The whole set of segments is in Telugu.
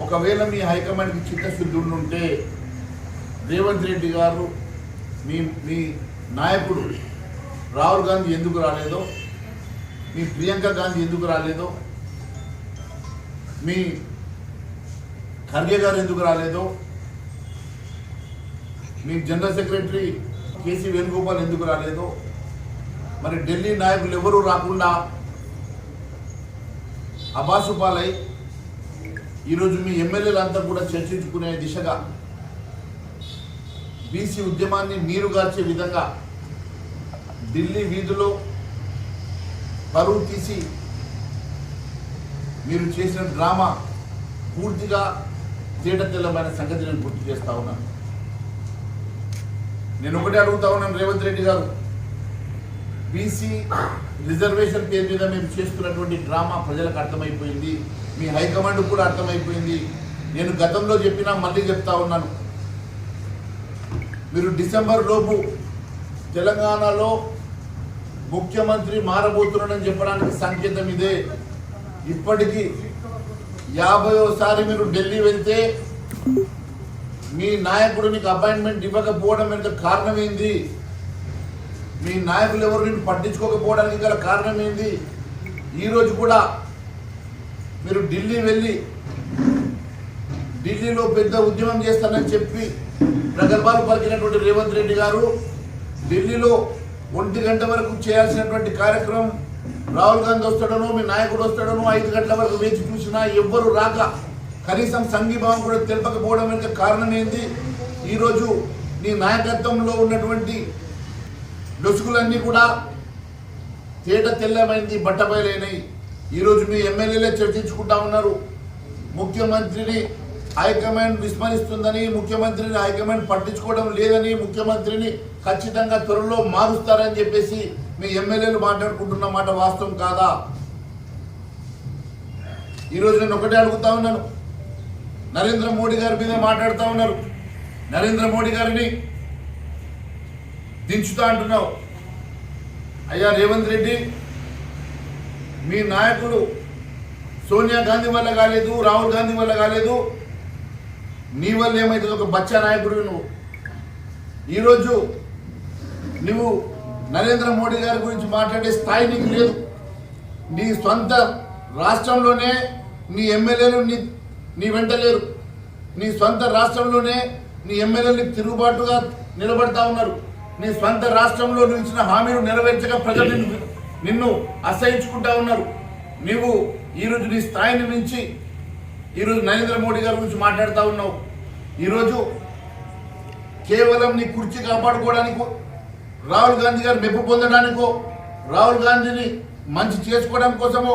ఒకవేళ మీ హైకమాండ్కి చిత్తశుద్ధి ఉంటే రేవంత్ రెడ్డి గారు మీ నాయకుడు రాహుల్ గాంధీ ఎందుకు రాలేదో, మీ ప్రియాంక గాంధీ ఎందుకు రాలేదో, మీ ఖర్గే గారు ఎందుకు రాలేదో, మీ జనరల్ సెక్రటరీ కేసీ వేణుగోపాల్ ఎందుకు రాలేదో, మరి ఢిల్లీ నాయకులు ఎవరూ రాకుండా అబాసుపాలై ఈరోజు మీ ఎమ్మెల్యేలంతా కూడా చర్చించుకునే దిశగా బీసీ ఉద్యమాన్ని నీరుగార్చే విధంగా ఢిల్లీ వీధిలో పరువు తీసి మీరు చేసిన డ్రామా పూర్తిగా తేటతెల్లమైన సంగతి నేను గుర్తు చేస్తా ఉన్నాను. నేను ఒకటే అడుగుతా ఉన్నాను, రేవంత్ రెడ్డి గారు, బీసీ రిజర్వేషన్ పేరు మీద మీరు చేస్తున్నటువంటి డ్రామా ప్రజలకు అర్థమైపోయింది, మీ హైకమాండ్ కూడా అర్థమైపోయింది. నేను గతంలో చెప్పినా మళ్ళీ చెప్తా ఉన్నాను, మీరు డిసెంబర్ లోపు తెలంగాణలో ముఖ్యమంత్రి మారబోతున్నాడని చెప్పడానికి సంకేతం ఇదే. ఇప్పటికీ 50వ మీరు ఢిల్లీ వెళ్తే మీ నాయకుడు నీకు అపాయింట్మెంట్ ఇవ్వకపోవడం వెనుక కారణం ఏంది? మీ నాయకులు ఎవరు నేను పట్టించుకోకపోవడానికి గల కారణం ఏంది? ఈరోజు కూడా మీరు ఢిల్లీ వెళ్ళి ఢిల్లీలో పెద్ద ఉద్యమం చేస్తానని చెప్పి ప్రగల్భాలు పలికినటువంటి రేవంత్ రెడ్డి గారు ఢిల్లీలో 1 గంట వరకు చేయాల్సినటువంటి కార్యక్రమం రాహుల్ గాంధీ వస్తాడనో మీ నాయకుడు వస్తాడనో 5 గంటల వరకు వేచి చూసినా ఎవ్వరు రాక కనీసం సంఘీభావం కూడా తెలపకపోవడం వెనుక కారణం ఏంది? ఈరోజు నీ నాయకత్వంలో ఉన్నటువంటి లొసుగులన్నీ కూడా తేట తెల్లమైంది, బట్టబయలైనాయి. ఈరోజు మీ ఎమ్మెల్యేలే చర్చించుకుంటా ఉన్నారు, ముఖ్యమంత్రిని హైకమాండ్ విస్మరిస్తుందని, ముఖ్యమంత్రిని హైకమాండ్ పట్టించుకోవడం లేదని, ముఖ్యమంత్రిని ఖచ్చితంగా త్వరలో మారుస్తారని చెప్పేసి మీ ఎమ్మెల్యేలు మాట్లాడుకుంటున్న మాట వాస్తవం కాదా? ఈరోజు నేను ఒకటే అడుగుతా ఉన్నాను, నరేంద్ర మోడీ గారి మీద మాట్లాడుతూ ఉన్నారు, నరేంద్ర మోడీ గారిని దించుతా అంటున్నావు. అయ్యా రేవంత్ రెడ్డి, మీ నాయకుడు సోనియా గాంధీ వల్ల కాలేదు, రాహుల్ గాంధీ వల్ల కాలేదు, నీ వల్ల ఏమైతుంది? ఒక బచ్చా నాయకుడు నువ్వు. ఈరోజు నువ్వు నరేంద్ర మోడీ గారి గురించి మాట్లాడే స్థాయి నీకు లేదు. నీ సొంత రాష్ట్రంలోనే నీ ఎమ్మెల్యేలు నీ వెంట లేరు. నీ సొంత రాష్ట్రంలోనే నీ ఎమ్మెల్యేలు తిరుగుబాటుగా నిలబడతా ఉన్నారు. నీ సొంత రాష్ట్రంలో నువ్వు ఇచ్చిన హామీలు నెరవేర్చగా ప్రజలు నిన్ను అసహించుకుంటా ఉన్నారు. నీవు ఈరోజు నీ స్థాయిని మించి ఈరోజు నరేంద్ర మోడీ గారి గురించి మాట్లాడుతూ ఉన్నావు. ఈరోజు కేవలం నీ కుర్చీ కాపాడుకోవడానికో, రాహుల్ గాంధీ గారు మెప్పు పొందడానికో, రాహుల్ గాంధీని మంచి చేసుకోవడం కోసమో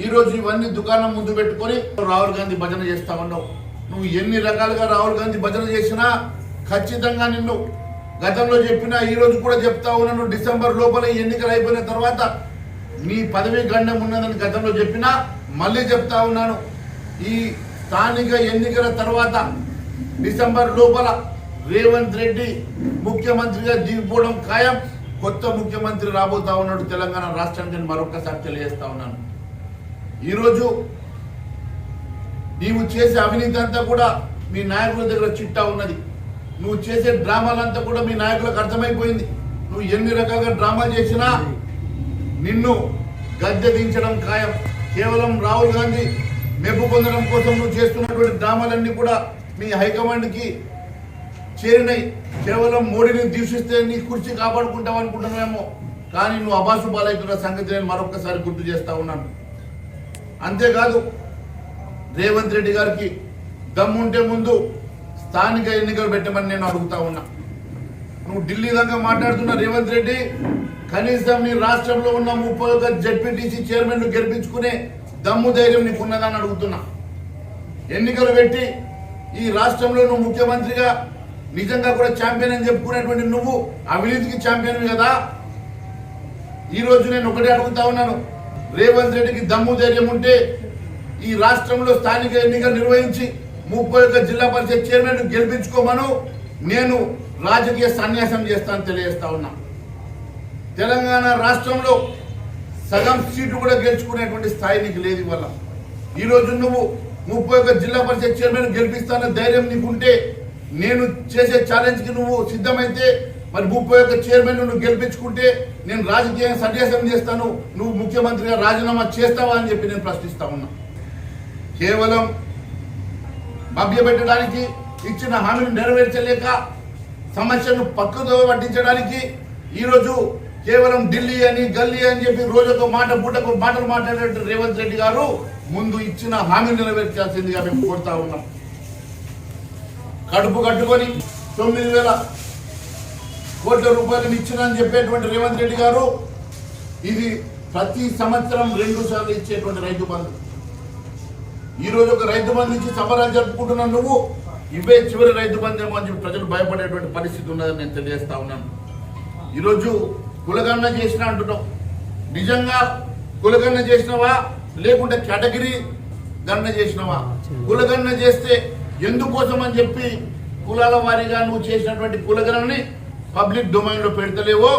ఈరోజు ఇవన్నీ దుకాణం ముందు పెట్టుకొని రాహుల్ గాంధీ భజన చేస్తా ఉన్నావు. నువ్వు ఎన్ని రకాలుగా రాహుల్ గాంధీ భజన చేసినా ఖచ్చితంగా నిన్ను గతంలో చెప్పినా ఈరోజు కూడా చెప్తా ఉన్నాను, డిసెంబర్ లోపల ఎన్నికలు అయిపోయిన తర్వాత నీ పదవీ గండం ఉన్నదని గతంలో చెప్పినా మళ్ళీ చెప్తా ఉన్నాను, ఈ స్థానిక ఎన్నికల తర్వాత డిసెంబర్ లోపల రేవంత్ రెడ్డి ముఖ్యమంత్రిగా దిగిపోవడం ఖాయం. కొత్త ముఖ్యమంత్రి రాబోతా ఉన్నాడు తెలంగాణ రాష్ట్రానికి మరొకసారి తెలియజేస్తా ఉన్నాను. ఈరోజు నీవు చేసే అవినీతి అంతా కూడా మీ నాయకుల దగ్గర చిట్టా ఉన్నది. నువ్వు చేసే డ్రామాలంతా కూడా మీ నాయకులకు అర్థమైపోయింది. నువ్వు ఎన్ని రకాలుగా డ్రామాలు చేసినా నిన్ను గద్దె దించడం ఖాయం. కేవలం రాహుల్ గాంధీ మెప్పు పొందడం కోసం నువ్వు చేస్తున్నటువంటి డ్రామాలన్నీ కూడా మీ హైకమాండ్కి చేరినాయి. కేవలం మోడీని దూషిస్తే నీ కుర్చీ కాపాడుకుంటావు అనుకుంటున్నామేమో, కానీ నువ్వు అబాసు పాలవుతున్న సంగతి నేను మరొకసారి గుర్తు చేస్తా ఉన్నాను. అంతేకాదు, రేవంత్ రెడ్డి గారికి దమ్ముంటే ముందు స్థానిక ఎన్నికలు పెట్టమని నేను అడుగుతా ఉన్నా. నువ్వు ఢిల్లీ దాకా మాట్లాడుతున్న రేవంత్ రెడ్డి, కనీసం నీ రాష్ట్రంలో ఉన్న 31 జడ్పీటీసీ చైర్మన్లు గెలిపించుకునే దమ్ము ధైర్యం నీకు ఉన్నదని అడుగుతున్నా. ఎన్నికలు పెట్టి ఈ రాష్ట్రంలో నువ్వు ముఖ్యమంత్రిగా నిజంగా కూడా ఛాంపియన్ అని చెప్పుకునేటువంటి నువ్వు అవినీతికి ఛాంపియన్ కదా. ఈరోజు నేను ఒకటే అడుగుతా ఉన్నాను, రేవంత్ రెడ్డికి దమ్ము ధైర్యం ఉంటే ఈ రాష్ట్రంలో స్థానిక ఎన్నికలు నిర్వహించి 31 జిల్లా పరిషత్ చైర్మన్ గెలిపించుకోమను నేను రాజకీయ సన్యాసం చేస్తాను తెలియజేస్తా ఉన్నా. తెలంగాణ రాష్ట్రంలో సగం సీట్లు కూడా గెలుచుకునేటువంటి స్థాయి నీకు లేదు. వల్ల ఈరోజు నువ్వు 31 జిల్లా పరిషత్ చైర్మన్ గెలిపిస్తానన్న ధైర్యం నీకుంటే, నేను చేసే ఛాలెంజ్ కి నువ్వు సిద్ధమైతే, మరి 31 చైర్మన్ నువ్వు గెలిపించుకుంటే నేను రాజకీయంగా సన్యాసం చేస్తాను, నువ్వు ముఖ్యమంత్రిగా రాజీనామా చేస్తావా అని చెప్పి నేను ప్రశ్నిస్తా ఉన్నా. కేవలం మభ్యపెట్టడానికి, ఇచ్చిన హామీని నెరవేర్చలేక, సమస్యను పక్కదో పట్టించడానికి ఈరోజు కేవలం ఢిల్లీ అని గల్లీ అని చెప్పి రోజుకు మాట బూటకు మాటలు మాట్లాడే రేవంత్ రెడ్డి గారు ముందు ఇచ్చిన హామీని నెరవేర్చాల్సిందిగా మేము కోరుతా ఉన్నాం. కడుపు కట్టుకొని 9,000 కోట్ల రూపాయలు ఇచ్చినని చెప్పేటువంటి రేవంత్ రెడ్డి గారు ఇది ప్రతి సంవత్సరం 2 సార్లు ఇచ్చేటువంటి రైతు బంధు. ఈరోజు ఒక రైతు బంధు ఇచ్చి సంబరాలు జరుపుకుంటున్నా నువ్వు, ఇవే చివరి రైతు బంధు ఏమో అని చెప్పి ప్రజలు భయపడేటువంటి పరిస్థితి ఉన్నదని నేను తెలియజేస్తా ఉన్నాను. ఈరోజు కులగణన చేసిన అంటున్నావు, నిజంగా కులగణన చేసినవా లేకుంటే కేటగిరీ గణన చేసినవా? కులగణన చేస్తే ఎందుకోసం అని చెప్పి కులాల వారీగా నువ్వు చేసినటువంటి కులగణని పబ్లిక్ డొమైన్ లో పెడతలేవో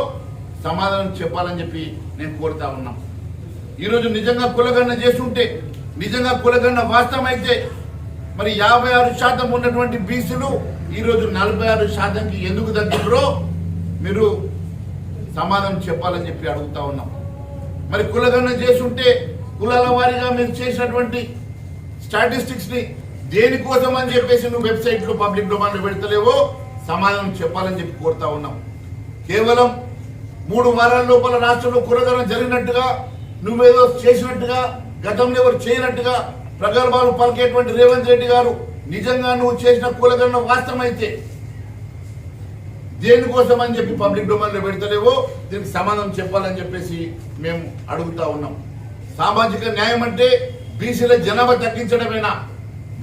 సమాధానం చెప్పాలని చెప్పి నేను కోరుతా ఉన్నా. ఈరోజు నిజంగా కులగణన చేస్తుంటే, నిజంగా కులగణన వాస్తవం అయితే మరి 56% ఉన్నటువంటి బీసీలు ఈరోజు 46%కి ఎందుకు తగ్గిండ్రో మీరు సమాధానం చెప్పాలని చెప్పి అడుగుతా ఉన్నాం. మరి కులగణన చేస్తుంటే కులాల వారీగా మీరు చేసినటువంటి స్టాటిస్టిక్స్ ని దేనికోసం అని చెప్పేసి నువ్వు వెబ్సైట్ లో పబ్లిక్ డొమైన్ లో పెడతలేవో సమాధానం చెప్పాలని చెప్పి కోరుతా ఉన్నాం. కేవలం 3 వారాల లోపల రాష్ట్రంలో కులగణన జరిగినట్టుగా, నువ్వేదో చేసినట్టుగా, గతంలో ఎవరు చేయనట్టుగా ప్రగల్భాలు పలికేటువంటి రేవంత్ రెడ్డి గారు నిజంగా నువ్వు చేసిన కులగణన వాస్తవమైతే దేనికోసం అని చెప్పి పబ్లిక్ డొమైన్ లో పెడతలేవో దీనికి సమాధానం చెప్పాలని చెప్పేసి మేము అడుగుతా ఉన్నాం. సామాజిక న్యాయం అంటే బీసీల జనాభా తగ్గించడమేనా?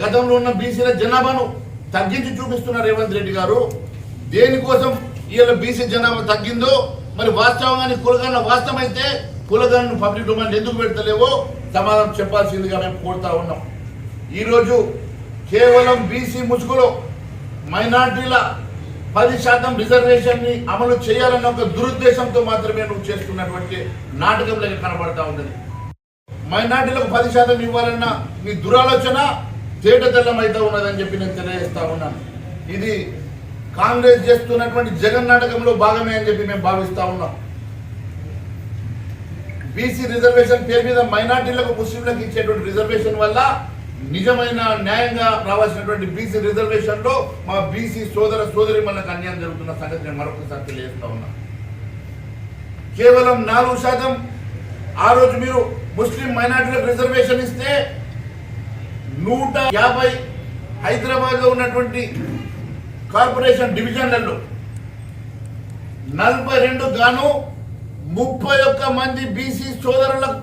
గతంలో ఉన్న బీసీల జనాభాను తగ్గించి చూపిస్తున్న రేవంత్ రెడ్డి గారు దేనికోసం ఇవాళ బీసీ జనాభా తగ్గిందో, మరి వాస్తవంగా కులగణన వాస్తవమైతే కులగణను పబ్లిక్ డొమైన్ ఎందుకు పెడతలేవో సమాధానం చెప్పాల్సిందిగా మేము కోరుతా ఉన్నాం. ఈరోజు కేవలం బీసీ ముసుగులో మైనార్టీల 10% రిజర్వేషన్ ని అమలు చేయాలన్న ఒక దురుద్దేశంతో మాత్రమే నువ్వు చేస్తున్నటువంటి నాటకం లాగా కనబడతా ఉన్నది. మైనార్టీలకు 10% ఇవ్వాలన్న నీ దురాలోచన తేట తెల్లమైతే ఉన్నదని చెప్పి నేను తెలియజేస్తా ఉన్నాను. ఇది కాంగ్రెస్ చేస్తున్నటువంటి జగన్ నాటకంలో భాగమే అని చెప్పి మేము భావిస్తా ఉన్నాం. బీసీ రిజర్వేషన్ పేరు మీద మైనార్టీలకు, ముస్లింలకు ఇచ్చేటువంటి రిజర్వేషన్ వల్ల నిజమైన న్యాయంగా రావాల్సినటువంటి బీసీ రిజర్వేషన్ లో మా బీసీ సోదర సోదరి మనకు అన్యాయం జరుగుతున్న సంగతి నేను మరొకసారి తెలియజేస్తా ఉన్నా. కేవలం 4% ఆ రోజు మీరు ముస్లిం మైనార్టీలకు రిజర్వేషన్ ఇస్తే 150 హైదరాబాద్ లో ఉన్నటువంటి కార్పొరేషన్ డివిజన్లలో 42 గాను 31 మంది బీసీ సోదరులకు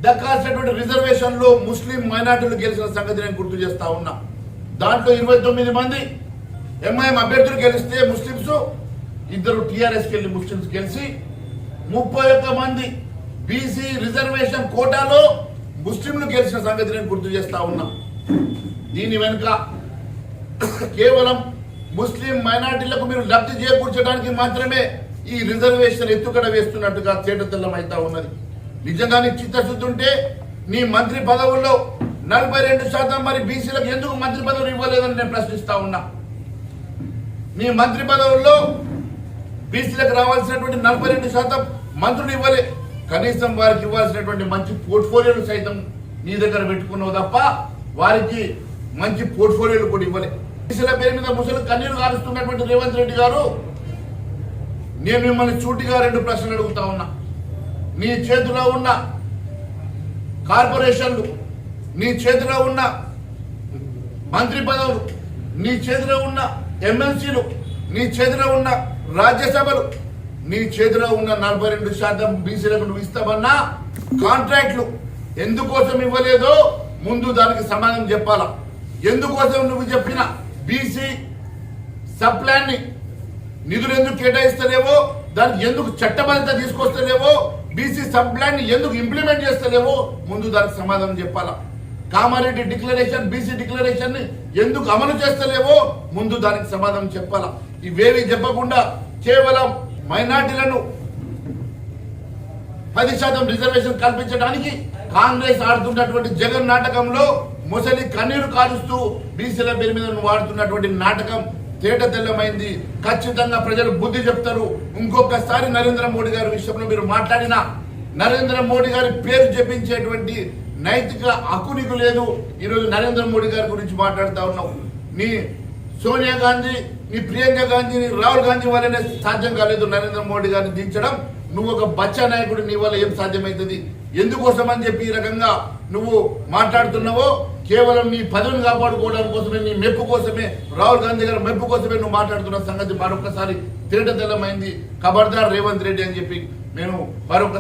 దక్కాల్సినటువంటి రిజర్వేషన్ లో ముస్లిం మైనార్టీలు గెలిచిన సంగతి నేను గుర్తు చేస్తా ఉన్నా. దాంట్లో 29 మంది ఎంఐఎం అభ్యర్థులు గెలిస్తే ముస్లింస్, 2 టీఆర్ఎస్ కెళ్ళి ముస్లింస్ గెలిచి 31 మంది బీసీ రిజర్వేషన్ కోటాలో ముస్లింలు గెలిచిన సంగతి నేను గుర్తు చేస్తా ఉన్నా. దీని వెనుక కేవలం ముస్లిం మైనార్టీలకు మీరు లబ్ధి చేకూర్చడానికి మాత్రమే ఈ రిజర్వేషన్ ఎత్తుకడ వేస్తున్నట్టుగా తేటతెల్లం అవుతా ఉన్నది. నిజంగా నీ చిత్తశుద్ధి ఉంటే నీ మంత్రి పదవుల్లో 42% మరి బీసీలకు ఎందుకు మంత్రి పదవులు ఇవ్వలేదని నేను ప్రశ్నిస్తా ఉన్నా. నీ మంత్రి పదవుల్లో బీసీలకు రావాల్సినటువంటి 42% మంత్రులు ఇవ్వలే. కనీసం వారికి ఇవ్వాల్సినటువంటి మంచి పోర్ట్ఫోలియోలు సైతం నీ దగ్గర పెట్టుకున్నావు తప్ప వారికి మంచి పోర్ట్ఫోలియోలు కూడా ఇవ్వలే. బీసీల పేరు మీద ముసలి కన్నీరు కారుస్తున్నటువంటి రేవంత్ రెడ్డి గారు, నేను మిమ్మల్ని సూటిగా 2 ప్రశ్నలు అడుగుతా ఉన్నా. నీ చేతిలో ఉన్న కార్పొరేషన్లు, నీ చేతిలో ఉన్న మంత్రి పదవులు, నీ చేతిలో ఉన్న ఎమ్మెల్సీలు, నీ చేతిలో ఉన్న రాజ్యసభలు, నీ చేతిలో ఉన్న 42% బీసీలకు నువ్వు ఇస్తామన్నా కాంట్రాక్ట్లు ఎందుకోసం ఇవ్వలేదో ముందు దానికి సమాధానం చెప్పాలా. ఎందుకోసం నువ్వు చెప్పిన బీసీ సబ్ ప్లాన్ ని నిధులు ఎందుకు కేటాయిస్తలేవో, దానికి ఎందుకు చట్టబద్ధత తీసుకొస్తలేవో, బీసీ సబ్ ప్లాన్ ని ఎందుకు ఇంప్లిమెంట్ చేస్తలేవో ముందు దానికి సమాధానం చెప్పాలా. కామారెడ్డి డిక్లరేషన్, బీసీ డిక్లరేషన్ ని ఎందుకు అమలు చేస్తలేవో ముందు దానికి సమాధానం చెప్పాలా. ఇవేవి చెప్పకుండా కేవలం మైనార్టీలను 10% రిజర్వేషన్ కల్పించడానికి కాంగ్రెస్ ఆడుతున్నటువంటి జగన్ నాటకంలో ముసలి కన్నీరు కారుస్తూ బీసీల పేరు మీద నువ్వు వాడుతున్నటువంటి నాటకం తేట తెల్లమైంది. ఖచ్చితంగా ప్రజలు బుద్ధి చెప్తారు. ఇంకొకసారి నరేంద్ర మోడీ గారి విషయంలో మీరు మాట్లాడినా నరేంద్ర మోడీ గారి పేరు జపించేటువంటి నైతిక హక్కు నీకు లేదు. ఈరోజు నరేంద్ర మోడీ గారి గురించి మాట్లాడుతూ ఉన్నావు. నీ సోనియా గాంధీ, నీ ప్రియాంక గాంధీ, నీ రాహుల్ గాంధీ వల్లనే సాధ్యం కాలేదు నరేంద్ర మోడీ గారిని దించడం. నువ్వు ఒక బచ్చా నాయకుడు, నీ వల్ల ఏం సాధ్యమవుతుంది? ఎందుకోసం అని చెప్పి ఈ రకంగా నువ్వు మాట్లాడుతున్నావో కేవలం నీ పదవిని కాపాడుకోవడం కోసమే, నీ మెప్పు కోసమే, రాహుల్ గాంధీ గారి మెప్పు కోసమే నువ్వు మాట్లాడుతున్న సంగతి మరొకసారి తేట తెల్లమైంది. ఖబర్దార్ రేవంత్ రెడ్డి అని చెప్పి నేను మరొక